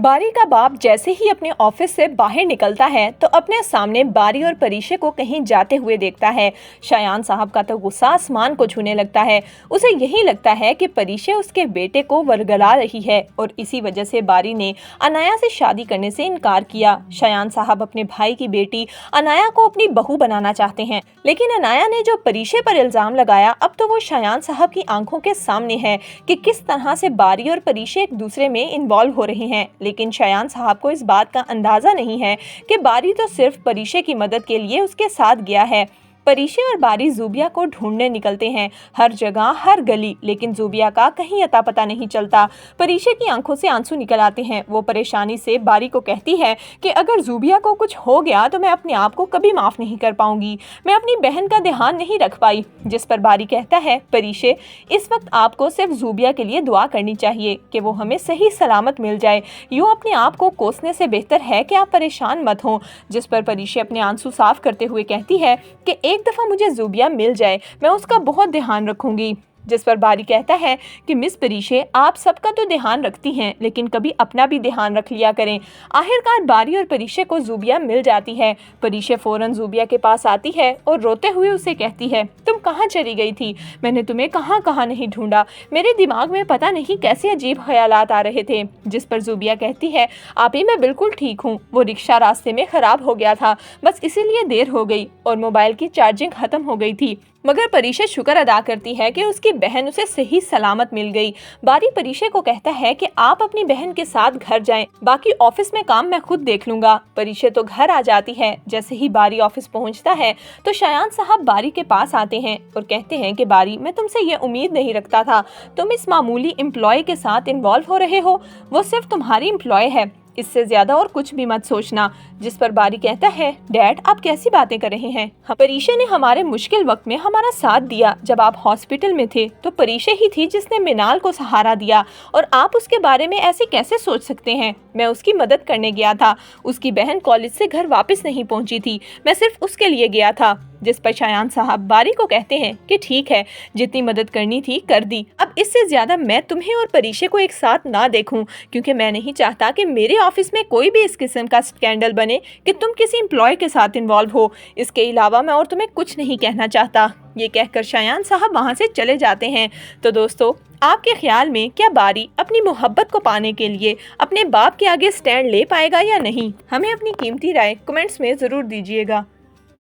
बारी का बाप जैसे ही अपने ऑफिस से बाहर निकलता है तो अपने सामने बारी और परीशे को कहीं जाते हुए देखता है। शायान साहब का तो गुस्सा आसमान को छूने लगता है। उसे यही लगता है कि परीशे उसके बेटे को वरगला रही है और इसी वजह से बारी ने अनाया से शादी करने से इनकार किया। शायान साहब अपने भाई की बेटी अनाया को अपनी बहू बनाना चाहते हैं, लेकिन अनाया ने जो परीशे पर इल्जाम लगाया, अब तो वो शायान साहब की आंखों के सामने है कि किस तरह से बारी और परीशे एक दूसरे में इन्वॉल्व हो रहे हैं। लेकिन शायान साहब को इस बात का अंदाजा नहीं है कि बारी तो सिर्फ परीशे की मदद के लिए उसके साथ गया है। परीशे और बारी ज़ूबिया को ढूंढने निकलते हैं हर जगह, हर गली, लेकिन ज़ूबिया का कहीं अता पता नहीं चलता। परीशे की आंखों से आंसू निकल आते हैं। वो परेशानी से बारी को कहती है कि अगर ज़ूबिया को कुछ हो गया तो मैं अपने आप को कभी माफ़ नहीं कर पाऊंगी। मैं अपनी बहन का ध्यान नहीं रख पाई। जिस पर बारी कहता है, परीशे, इस वक्त आपको सिर्फ ज़ूबिया के लिए दुआ करनी चाहिए कि वो हमें सही सलामत मिल जाए। यूँ अपने आप को कोसने से बेहतर है कि आप परेशान मत हों। जिस पर परीशे अपने आंसू साफ करते हुए कहती है कि एक दफ़ा मुझे ज़ूबिया मिल जाए, मैं उसका बहुत ध्यान रखूंगी। जिस पर बारी कहता है कि मिस परीशे, आप सबका तो ध्यान रखती हैं, लेकिन कभी अपना भी ध्यान रख लिया करें। आखिरकार बारी और परीशे को ज़ूबिया मिल जाती है। परीशे फ़ौरन ज़ूबिया के पास आती है और रोते हुए उसे कहती है, तुम कहाँ चली गई थी? मैंने तुम्हें कहाँ कहाँ नहीं ढूंढा। मेरे दिमाग में पता नहीं कैसे अजीब ख्यालात आ रहे थे। जिस पर ज़ूबिया कहती है, आपी, मैं बिल्कुल ठीक हूँ। वो रिक्शा रास्ते में ख़राब हो गया था, बस इसीलिए देर हो गई और मोबाइल की चार्जिंग ख़त्म हो गई थी। मगर परीशे शुक्र अदा करती है कि उसकी बहन उसे सही सलामत मिल गई। बारी परीशे को कहता है कि आप अपनी बहन के साथ घर जाएं, बाकी ऑफिस में काम मैं खुद देख लूंगा। परीशे तो घर आ जाती है। जैसे ही बारी ऑफिस पहुंचता है तो शायान साहब बारी के पास आते हैं और कहते हैं कि बारी, मैं तुमसे ये उम्मीद नहीं रखता था। तुम इस मामूली एम्प्लॉय के साथ इन्वॉल्व हो रहे हो। वो सिर्फ तुम्हारी एम्प्लॉय है, इससे ज्यादा और कुछ भी मत सोचना। जिस पर बारी कहता है, डैड, आप कैसी बातें कर रहे हैं? परीशे ने हमारे मुश्किल वक्त में हमारा साथ दिया। जब आप हॉस्पिटल में थे तो परीशे ही थी जिसने मिनाल को सहारा दिया, और आप उसके बारे में ऐसे कैसे सोच सकते हैं? मैं उसकी मदद करने गया था। उसकी बहन कॉलेज से घर वापस नहीं पहुंची थी, मैं सिर्फ उसके लिए गया था। जिस पर शायान साहब बारी को कहते हैं कि ठीक है, जितनी मदद करनी थी कर दी। अब इससे ज्यादा मैं तुम्हें और परीशे को एक साथ ना देखूं, क्योंकि मैं नहीं चाहता कि मेरे ऑफिस में कोई भी इस किस्म का स्कैंडल बने कि तुम किसी एम्प्लॉय के साथ इन्वॉल्व हो। इसके अलावा मैं और तुम्हें कुछ नहीं कहना चाहता। ये कहकर शायान साहब वहाँ से चले जाते हैं। तो दोस्तों, आपके ख्याल में क्या बारी अपनी मोहब्बत को पाने के लिए अपने बाप के आगे स्टैंड ले पाएगा या नहीं? हमें अपनी कीमती राय कमेंट्स में ज़रूर दीजिएगा।